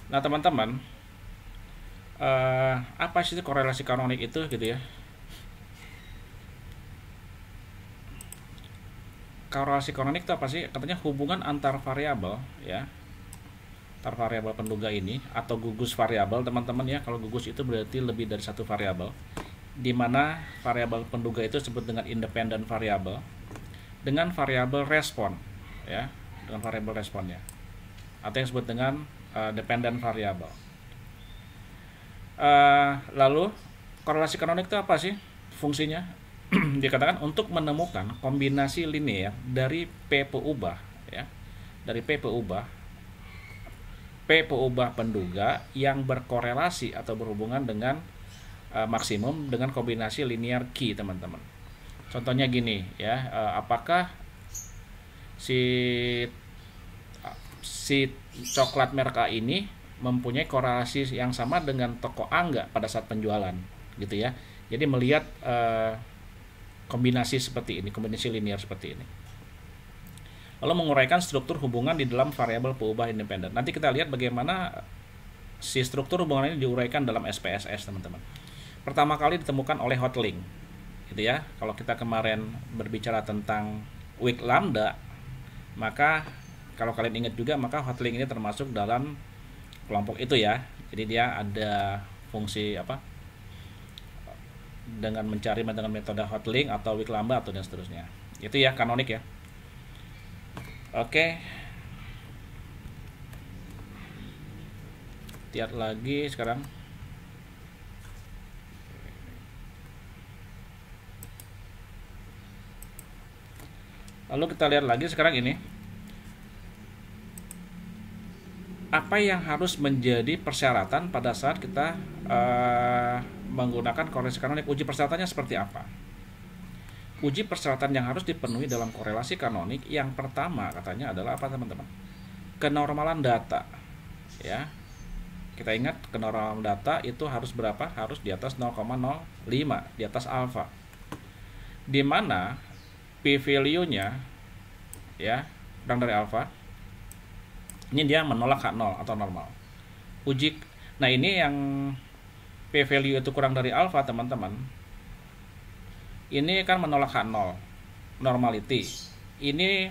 Nah, teman-teman, apa sih korelasi kanonik itu gitu ya? Korelasi kanonik itu apa sih? Katanya hubungan antar variabel ya. Antar variabel penduga ini atau gugus variabel, teman-teman ya. Kalau gugus itu berarti lebih dari satu variabel. Di mana variabel penduga itu disebut dengan independent variabel dengan variabel respon ya, dengan variabel responnya. Atau yang disebut dengan dependent variable. Lalu korelasi kanonik itu apa sih fungsinya? Dikatakan untuk menemukan kombinasi linear dari P peubah ya, dari P peubah penduga yang berkorelasi atau berhubungan dengan maksimum dengan kombinasi linear Q, teman-teman. Contohnya gini ya, apakah si si coklat merek A ini mempunyai korelasi yang sama dengan toko A nggak pada saat penjualan gitu ya. Jadi melihat kombinasi seperti ini, kombinasi linear seperti ini. Lalu menguraikan struktur hubungan di dalam variabel peubah independen. Nanti kita lihat bagaimana si struktur hubungan ini diuraikan dalam SPSS, teman-teman. Pertama kali ditemukan oleh Hotelling gitu ya. Kalau kita kemarin berbicara tentang weak lambda, maka kalau kalian ingat juga, maka Hotelling ini termasuk dalam kelompok itu ya. Jadi dia ada fungsi apa, dengan mencari dengan metode Hotelling atau weak lambda atau dan seterusnya. Itu ya kanonik ya. Oke, lihat lagi sekarang. Lalu kita lihat lagi sekarang ini, apa yang harus menjadi persyaratan pada saat kita menggunakan korelasi kanonik? Uji persyaratannya seperti apa? Uji persyaratan yang harus dipenuhi dalam korelasi kanonik yang pertama katanya adalah apa, teman-teman? Kenormalan data ya. Kita ingat kenormalan data itu harus berapa? Harus di atas 0,05, di atas alfa. Di mana p-value-nya ya kurang dari alfa. Ini dia menolak H0 atau normal. Nah ini yang p-value itu kurang dari alfa, teman-teman. Ini kan menolak H0, normality. Ini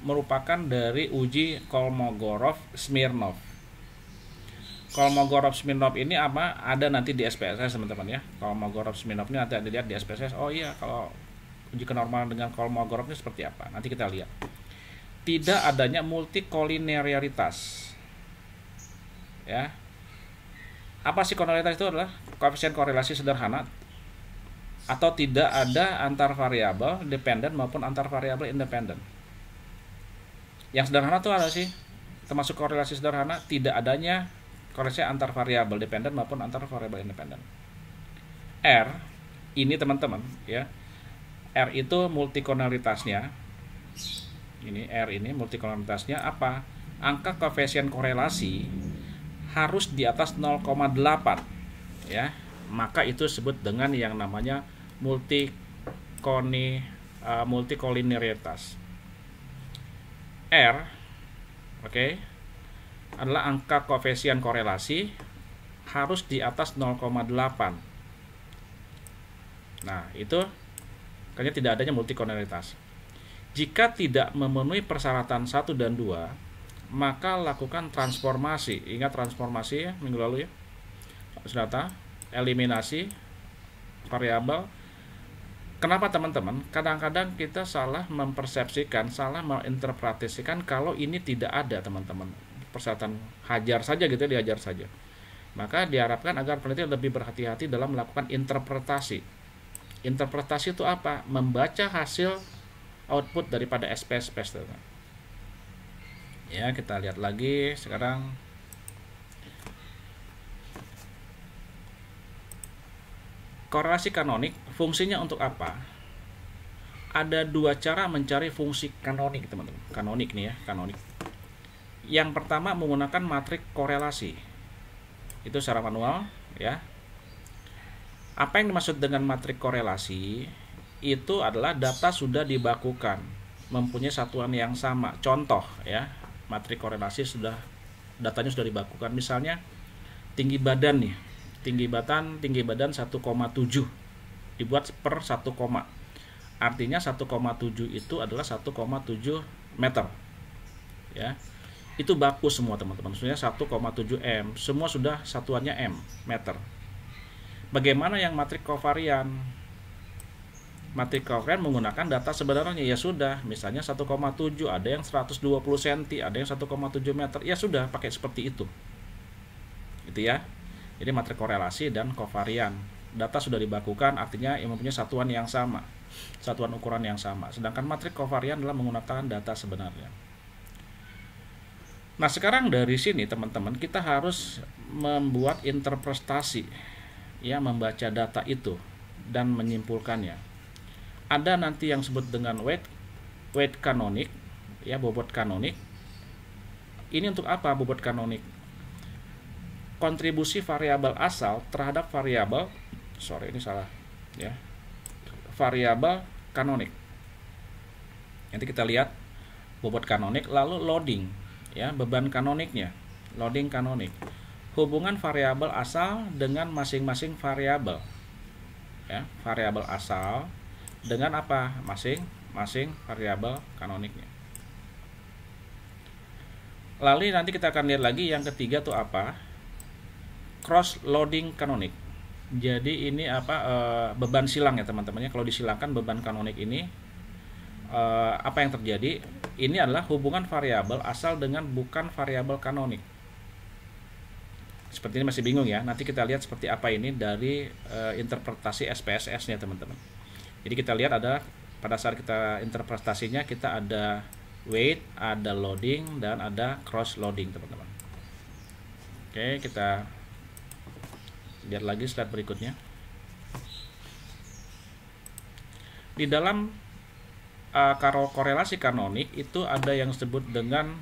merupakan dari uji Kolmogorov-Smirnov. Kolmogorov-Smirnov ini apa? Ada nanti di SPSS, teman-teman ya. Kolmogorov-Smirnov ini nanti ada lihat di SPSS. Oh iya, kalau uji kenormalan dengan Kolmogorov ini seperti apa? Nanti kita lihat. Tidak adanya multikolinearitas ya. Apa sih kolineritas itu? Adalah koefisien korelasi sederhana atau tidak ada antar variabel dependen maupun antar variabel independen. Yang sederhana itu ada sih, termasuk korelasi sederhana, tidak adanya korelasi antar variabel dependen maupun antar variabel independen. R ini, teman-teman ya, R itu multikoliniaritasnya. Ini R ini multikoliniaritasnya apa? Angka koefisien korelasi harus di atas 0,8 ya. Maka itu disebut dengan yang namanya multikolinearitas. R adalah angka koefisien korelasi harus di atas 0,8. Nah, itu kayaknya tidak adanya multikolinearitas. Jika tidak memenuhi persyaratan 1 dan 2, maka lakukan transformasi. Ingat transformasi ya, minggu lalu ya. Data, eliminasi variabel. Kenapa, teman-teman? Kadang-kadang kita salah mempersepsikan, salah menginterpretasikan kalau ini tidak ada, teman-teman. Persyaratan hajar saja gitu, dihajar saja. Maka diharapkan agar peneliti lebih berhati-hati dalam melakukan interpretasi. Interpretasi itu apa? Membaca hasil output daripada SPSS. Ya, kita lihat lagi sekarang. Korelasi kanonik fungsinya untuk apa? Ada dua cara mencari fungsi kanonik, teman-teman. Kanonik nih ya, kanonik. Yang pertama menggunakan matrik korelasi. Itu secara manual ya. Apa yang dimaksud dengan matrik korelasi? Itu adalah data sudah dibakukan, mempunyai satuan yang sama. Contoh ya, matrik korelasi sudah datanya sudah dibakukan. Misalnya tinggi badan nih, tinggi badan 1,7 dibuat per 1, artinya 1,7 itu adalah 1,7 meter ya. Itu baku semua teman-teman, maksudnya 1,7 m, semua sudah satuannya m, meter. Bagaimana yang matrik kovarian? Matrik kovarian menggunakan data sebenarnya, ya sudah, misalnya 1,7, ada yang 120 cm, ada yang 1,7 meter, ya sudah pakai seperti itu gitu ya. Jadi matrik korelasi dan kovarian, data sudah dibakukan, artinya yang mempunyai satuan yang sama, satuan ukuran yang sama. Sedangkan matrik kovarian adalah menggunakan data sebenarnya. Nah sekarang dari sini teman-teman, kita harus membuat interpretasi ya, membaca data itu dan menyimpulkannya. Ada nanti yang disebut dengan weight kanonik ya, bobot kanonik. Ini untuk apa bobot kanonik? Kontribusi variabel asal terhadap variabel, variabel kanonik. Nanti kita lihat bobot kanonik, lalu loading ya, beban kanoniknya, loading kanonik. Hubungan variabel asal dengan masing-masing variabel ya, variabel asal dengan apa? Masing-masing variabel kanoniknya. Lalu nanti kita akan lihat lagi yang ketiga tuh apa? Cross loading kanonik. Jadi ini apa? Beban silang ya teman-teman ya. Kalau disilangkan beban kanonik ini apa yang terjadi? Ini adalah hubungan variabel asal dengan bukan variabel kanonik. Seperti ini masih bingung ya. Nanti kita lihat seperti apa ini dari interpretasi SPSS-nya teman-teman. Jadi kita lihat ada pada saat kita interpretasinya, kita ada weight, ada loading, dan ada cross loading teman-teman. Oke, kita lihat lagi slide berikutnya. Di dalam korelasi kanonik itu ada yang disebut dengan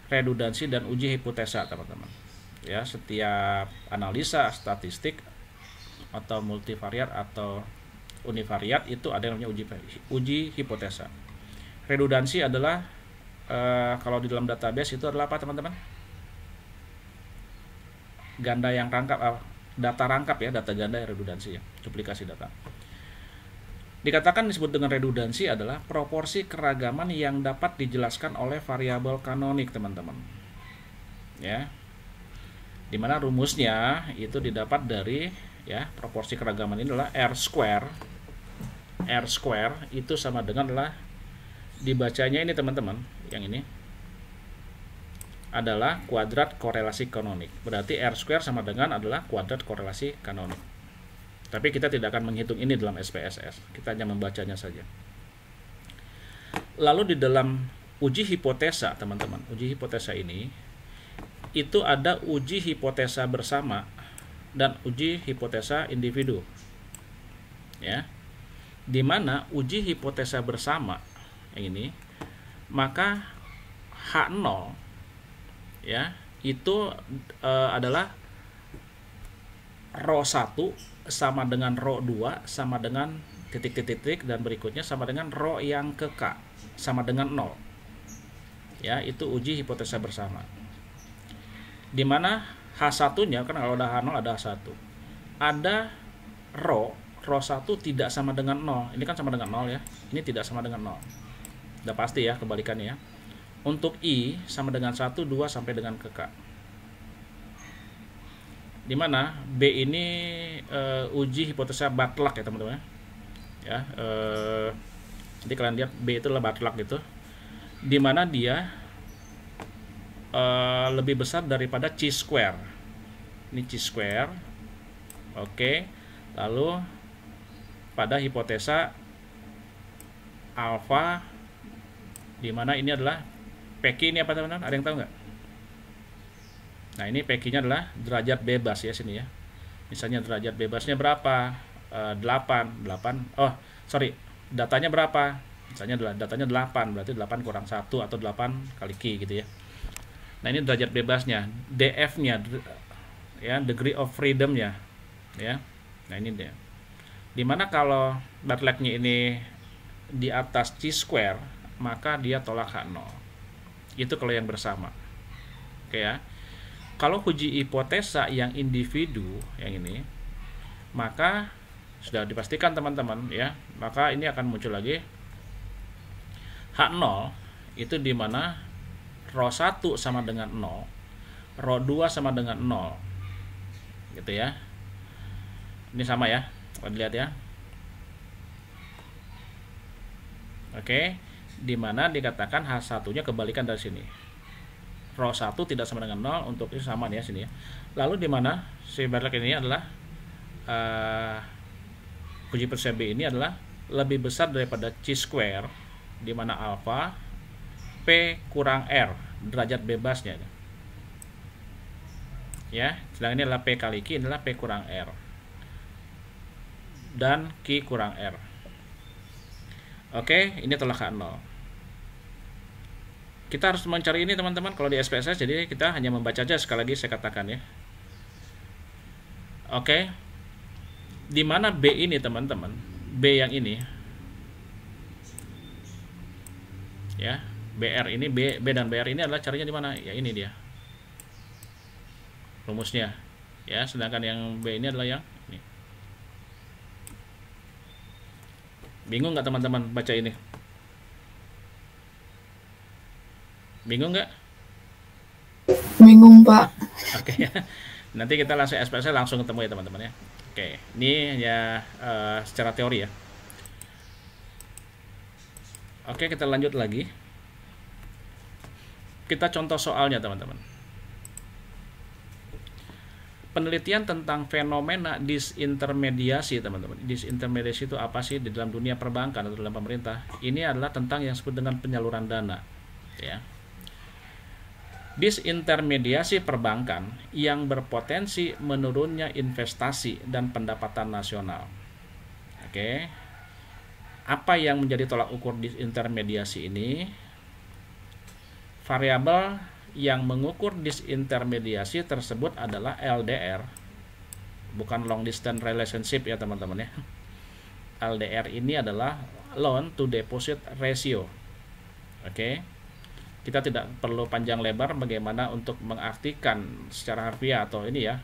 redundansi dan uji hipotesa teman-teman. Ya, setiap analisa statistik atau multivariat atau univariat itu ada yang namanya uji hipotesa. Redundansi adalah kalau di dalam database itu adalah apa teman-teman? Ganda yang rangkap, data rangkap ya, data ganda yang redundansi ya, duplikasi data. Dikatakan disebut dengan redundansi adalah proporsi keragaman yang dapat dijelaskan oleh variabel kanonik teman-teman. Ya. Dimana rumusnya itu didapat dari ya, proporsi keragaman ini adalah R square itu sama dengan adalah dibacanya ini teman-teman, yang ini adalah kuadrat korelasi kanonik. Berarti R square sama dengan adalah kuadrat korelasi kanonik. Tapi kita tidak akan menghitung ini dalam SPSS, kita hanya membacanya saja. Lalu di dalam uji hipotesa teman-teman, uji hipotesa ini itu ada uji hipotesa bersama dan uji hipotesa individu ya. Dimana uji hipotesa bersama yang ini, maka H0 ya itu adalah rho 1 sama dengan rho 2 sama dengan titik-titik dan berikutnya sama dengan rho yang ke K sama dengan 0 ya. Itu uji hipotesa bersama, dimana H1-nya kan kalau ada H0 ada H1. Ada rho 1 tidak sama dengan 0. Ini kan sama dengan 0 ya. Ini tidak sama dengan 0. Udah pasti ya kebalikannya ya. Untuk I sama dengan 1, 2 sampai dengan ke K. Dimana B ini uji hipotesa Bartlett ya teman-teman ya. Jadi kalian lihat B itu adalah Bartlett gitu. Dimana dia lebih besar daripada chi square. Ini chi square. Oke. Lalu pada hipotesa alfa, dimana ini adalah PQ ini apa teman-teman? Ada yang tahu nggak? Nah ini PQ-nya adalah derajat bebas ya sini ya. Misalnya derajat bebasnya berapa? 8. Oh sorry, datanya berapa? Misalnya datanya 8, berarti 8 kurang 1 atau 8 kali Q gitu ya. Nah ini derajat bebasnya, DF-nya ya, degree of freedom-nya ya. Nah ini dia. Dimana kalau Bartlett-nya ini di atas chi square, maka dia tolak H0. Itu kalau yang bersama. Oke ya. Kalau uji hipotesa yang individu yang ini, maka sudah dipastikan teman-teman ya, maka ini akan muncul lagi H0 itu dimana rho 1 sama dengan 0, rho 2 sama dengan 0 gitu ya. Ini sama ya, lihat ya. Oke, dimana dikatakan H1-nya kebalikan dari sini. Rho 1 tidak sama dengan 0, untuk ini sama nih ya sini ya. Lalu dimana si Berlek ini adalah uji persepsi B ini adalah lebih besar daripada C square, dimana alpha P kurang R, derajat bebasnya ya. Sedangkan ini adalah P kali Q, ini adalah P kurang R dan Q kurang R. Oke, ini tolak H0. Kita harus mencari ini teman-teman kalau di SPSS, jadi kita hanya membaca aja, sekali lagi saya katakan ya. Oke, di mana B ini teman-teman, B yang ini ya, BR ini, B dan BR ini adalah carinya di mana ya, ini dia rumusnya ya. Sedangkan yang B ini adalah yang ini. Bingung nggak teman-teman baca ini? Bingung nggak? Bingung, Pak. Oke ya. Nanti kita langsung SPSS langsung ketemu ya teman-teman ya. Oke, ini ya secara teori ya. Oke, kita lanjut lagi. Kita contoh soalnya teman-teman. Penelitian tentang fenomena disintermediasi teman-teman. Disintermediasi itu apa sih di dalam dunia perbankan atau dalam pemerintah? Ini adalah tentang yang disebut dengan penyaluran dana ya. Disintermediasi perbankan yang berpotensi menurunnya investasi dan pendapatan nasional. Oke. Apa yang menjadi tolak ukur disintermediasi ini? Variabel yang mengukur disintermediasi tersebut adalah LDR, bukan long distance relationship ya teman-teman ya. LDR ini adalah loan to deposit ratio. Oke. Kita tidak perlu panjang lebar bagaimana untuk mengartikan secara harfiah atau ini ya,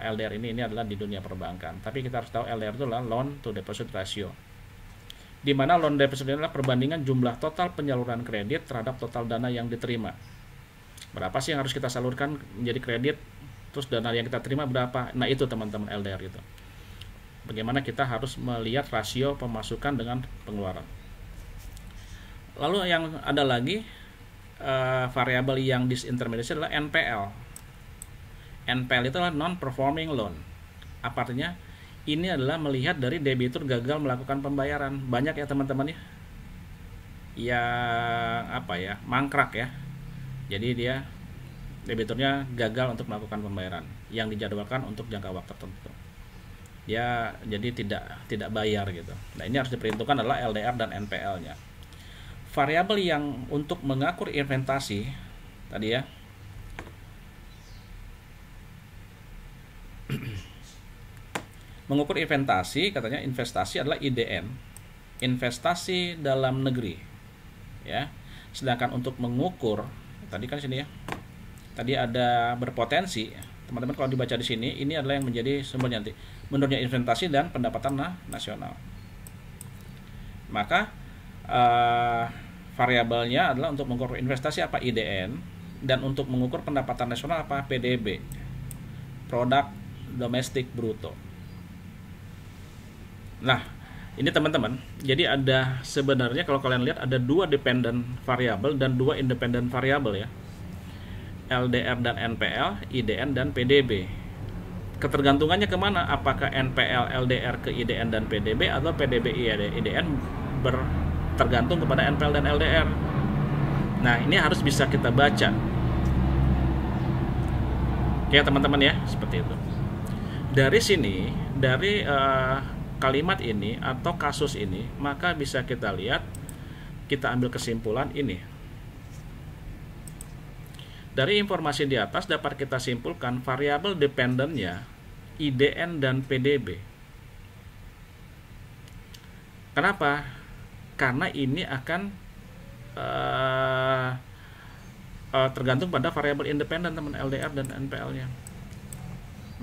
LDR ini adalah di dunia perbankan. Tapi kita harus tahu LDR itu adalah loan to deposit ratio, di mana loan deposit adalah perbandingan jumlah total penyaluran kredit terhadap total dana yang diterima. Berapa sih yang harus kita salurkan menjadi kredit, terus dana yang kita terima berapa? Nah itu teman-teman LDR itu. Bagaimana kita harus melihat rasio pemasukan dengan pengeluaran. Lalu yang ada lagi variabel yang disintermediasi adalah NPL. NPL itu adalah non-performing loan. Apa artinya? Ini adalah melihat dari debitur gagal melakukan pembayaran. Banyak ya teman-teman ya, yang apa ya, mangkrak ya. Jadi dia debiturnya gagal untuk melakukan pembayaran yang dijadwalkan untuk jangka waktu tertentu. Dia jadi tidak bayar gitu. Nah ini harus diperhitungkan adalah LDR dan NPL-nya. Variabel yang untuk mengatur investasi tadi ya, mengukur investasi, katanya investasi adalah IDN, investasi dalam negeri ya. Sedangkan untuk mengukur tadi kan sini ya, tadi ada berpotensi teman-teman, kalau dibaca di sini ini adalah yang menjadi sumbernya nanti menurunnya investasi dan pendapatan nasional. Maka variabelnya adalah untuk mengukur investasi apa IDN, dan untuk mengukur pendapatan nasional apa PDB, produk domestik bruto. Nah ini teman-teman, jadi ada sebenarnya kalau kalian lihat ada dua dependent variabel dan dua independent variabel ya, LDR dan NPL, IDN dan PDB. Ketergantungannya kemana? Apakah NPL LDR ke IDN dan PDB atau PDB IDN tergantung kepada NPL dan LDR. Nah ini harus bisa kita baca ya teman-teman ya, seperti itu. Dari sini, dari kalimat ini atau kasus ini, maka bisa kita lihat, kita ambil kesimpulan ini. Dari informasi di atas dapat kita simpulkan variabel dependennya IDN dan PDB. Kenapa? Karena ini akan tergantung pada variabel independen teman, LDR dan NPL-nya.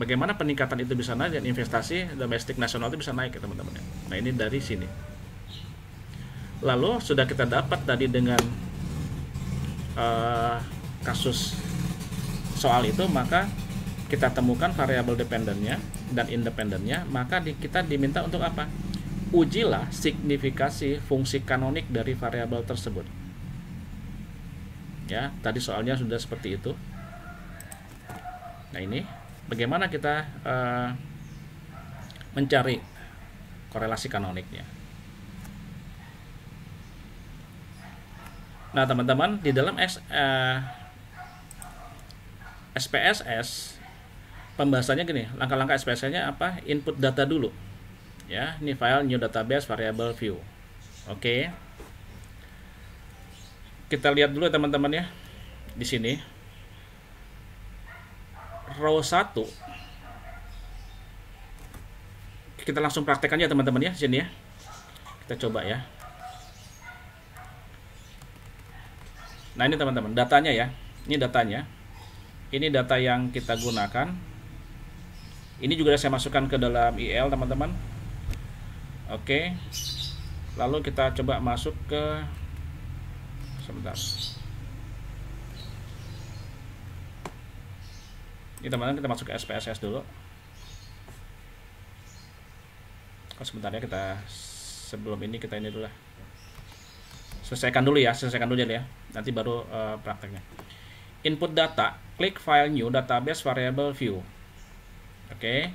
Bagaimana peningkatan itu bisa naik dan investasi domestik nasional itu bisa naik ya teman-teman. Nah ini dari sini. Lalu sudah kita dapat tadi dengan kasus soal itu, maka kita temukan variabel dependennya dan independennya, maka kita diminta untuk apa? Ujilah signifikasi fungsi kanonik dari variabel tersebut. Ya, tadi soalnya sudah seperti itu. Nah ini bagaimana kita mencari korelasi kanoniknya. Nah teman-teman, di dalam SPSS pembahasannya gini, langkah-langkah SPSS-nya apa? Input data dulu. Ya, ini file new database variable view. Oke. Kita lihat dulu ya teman-teman ya. Di sini row 1. Kita langsung praktekkan ya teman-teman ya di sini ya. Kita coba ya. Nah, ini teman-teman, datanya ya. Ini datanya. Ini data yang kita gunakan. Ini juga saya masukkan ke dalam IL teman-teman. Oke. Lalu kita coba masuk ke, sebentar. Ini teman-teman, kita masuk ke SPSS dulu. Sebentar ya, kita sebelum ini kita ini dulu lah. Selesaikan dulu ya. Nanti baru prakteknya. Input data, klik file new database variable view. Oke.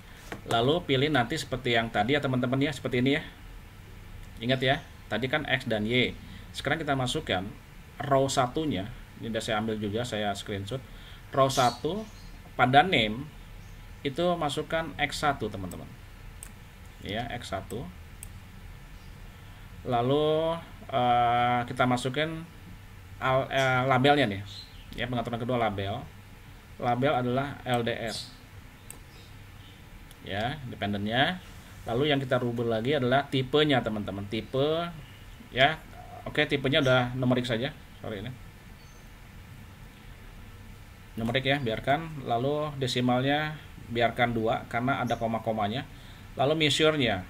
Lalu pilih nanti seperti yang tadi ya teman-teman ya, seperti ini ya. Ingat ya, tadi kan X dan Y. Sekarang kita masukkan row satunya. Ini sudah saya ambil juga, saya screenshot. Row 1 pada name itu masukkan X1 teman-teman. Ya, X1. Lalu kita masukkan labelnya nih. Ya, pengaturan kedua label. Label adalah LDR. Ya, dependennya. Lalu yang kita rubah lagi adalah tipenya teman-teman, tipe ya. Oke, tipenya udah numerik saja, sorry ini numerik ya, biarkan. Lalu desimalnya biarkan 2 karena ada koma-komanya. Lalu measure-nya,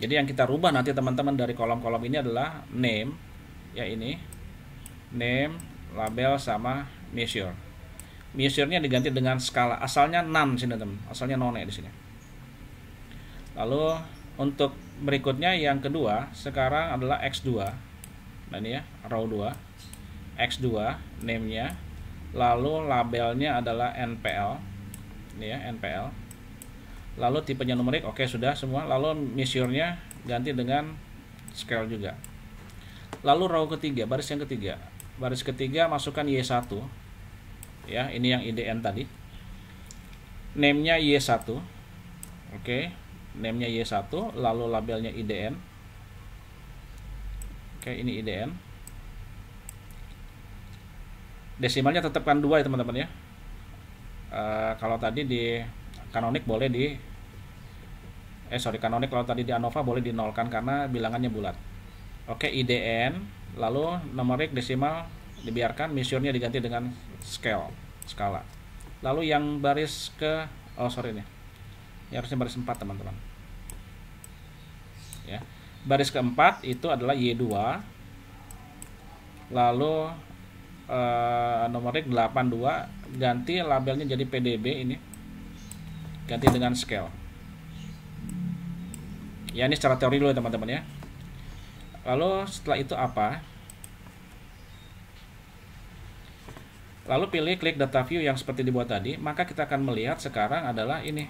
jadi yang kita rubah nanti teman-teman dari kolom-kolom ini adalah name ya, ini name, label sama measure. Measure-nya diganti dengan skala, asalnya none sini teman, asalnya none di sini. Lalu untuk berikutnya yang kedua sekarang adalah X2. Nah ini ya, row 2. X2 name-nya, lalu labelnya adalah NPL. Ini ya, NPL. Lalu tipenya numerik, oke sudah semua. Lalu measure-nya ganti dengan scale juga. Lalu row ketiga, baris yang ketiga. Baris ketiga masukkan Y1. Ya, ini yang IDN tadi. Name-nya Y1. Oke. Name-nya Y1, lalu labelnya IDN. Oke, ini IDN. Desimalnya tetapkan 2 ya teman-teman ya. Kalau tadi di kanonik boleh di kanonik kalau tadi di ANOVA boleh dinolkan karena bilangannya bulat. Oke, IDN, lalu numerik desimal dibiarkan, measure-nya diganti dengan skala. Lalu yang baris ke ini harusnya baris 4 teman-teman ya. Baris keempat itu adalah Y2, lalu numerik 82, ganti labelnya jadi PDB, ini ganti dengan scale ya. Ini secara teori dulu ya teman-teman ya. Lalu setelah itu apa? Lalu pilih klik data view yang seperti dibuat tadi, maka kita akan melihat sekarang adalah ini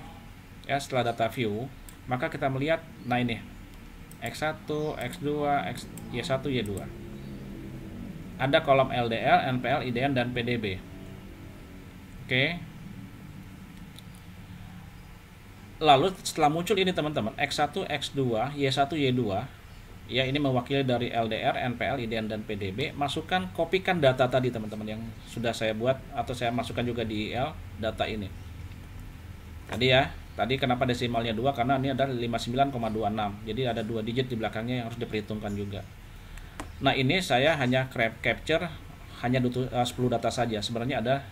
ya. Setelah data view, maka kita melihat, nah ini X1, X2, Y1, Y2. Ada kolom LDR, NPL, IDN, dan PDB. Oke. Lalu setelah muncul ini teman-teman, X1, X2, Y1, Y2, ya ini mewakili dari LDR, NPL, IDN, dan PDB. Masukkan, kopikan data tadi teman-teman yang sudah saya buat atau saya masukkan juga di IL data ini. Tadi ya, tadi kenapa desimalnya 2? Karena ini ada 59,26. Jadi ada 2 digit di belakangnya yang harus diperhitungkan juga. Nah, ini saya hanya capture hanya 10 data saja. Sebenarnya ada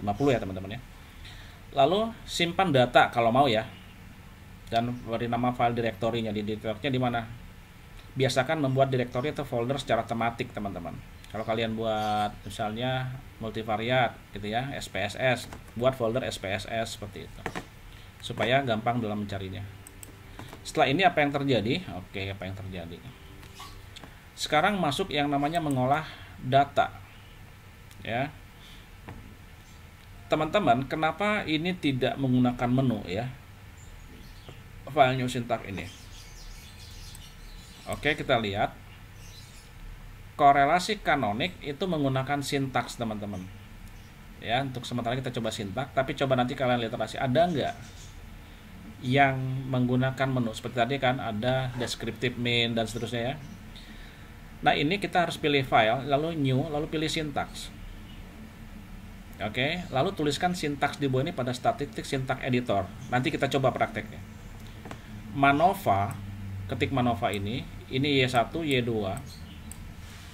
50 ya teman-teman ya. Lalu simpan data kalau mau ya, dan beri nama file direktorinya. Di direktorinya di mana? Biasakan membuat direktori atau folder secara tematik teman-teman. Kalau kalian buat misalnya multivariat gitu ya, SPSS, buat folder SPSS seperti itu, supaya gampang dalam mencarinya. Setelah ini apa yang terjadi? Oke, apa yang terjadi? Sekarang masuk yang namanya mengolah data. Ya. Teman-teman, kenapa ini tidak menggunakan menu ya? File new syntax ini. Oke, kita lihat. Korelasi kanonik itu menggunakan sintaks, teman-teman. Ya, untuk sementara kita coba sintaks, tapi coba nanti kalian literasi, ada nggak yang menggunakan menu seperti tadi kan, ada descriptive main dan seterusnya ya. Nah, ini kita harus pilih file, lalu new, lalu pilih sintaks. Oke, lalu tuliskan sintaks di bawah ini pada statistik syntax editor. Nanti kita coba prakteknya. Manova, ketik Manova ini Y1, Y2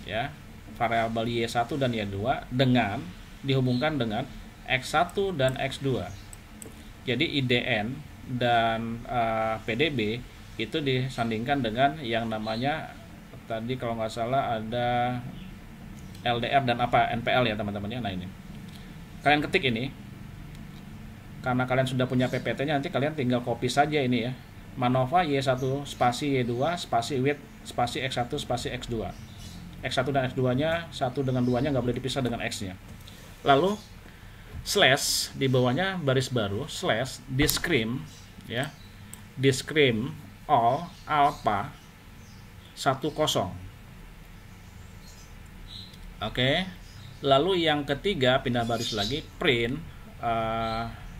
ya, variabel Y1 dan Y2 dengan dihubungkan dengan X1 dan X2. Jadi IDN dan PDB itu disandingkan dengan yang namanya tadi kalau nggak salah ada LDR dan apa NPL ya teman-teman ya. Nah, ini kalian ketik ini, karena kalian sudah punya PPT-nya, nanti kalian tinggal copy saja ini ya, Manova Y1 spasi Y2 spasi with spasi X1 spasi X2. X1 dan X2 nya satu dengan 2 nya nggak boleh dipisah dengan X nya. Lalu slash di bawahnya baris baru slash discrim ya, discrim all alpha 10. Oke, lalu yang ketiga pindah baris lagi, print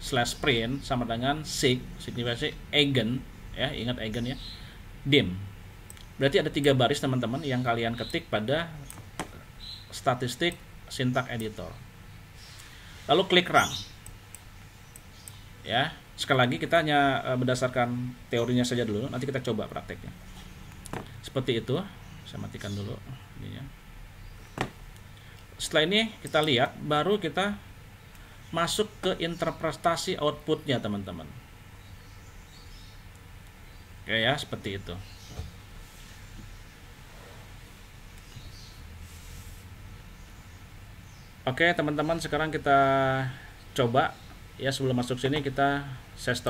slash print sama dengan signifikasi eigen ya, ingat eigen ya, dim. Berarti ada 3 baris teman-teman yang kalian ketik pada statistik syntax editor. Lalu klik run ya. Sekali lagi kita hanya berdasarkan teorinya saja dulu, nanti kita coba prakteknya. Seperti itu. Saya matikan dulu ininya. Setelah ini kita lihat, baru kita masuk ke interpretasi outputnya teman-teman. Oke ya, seperti itu. Oke teman-teman, sekarang kita coba ya. Sebelum masuk sini saya stop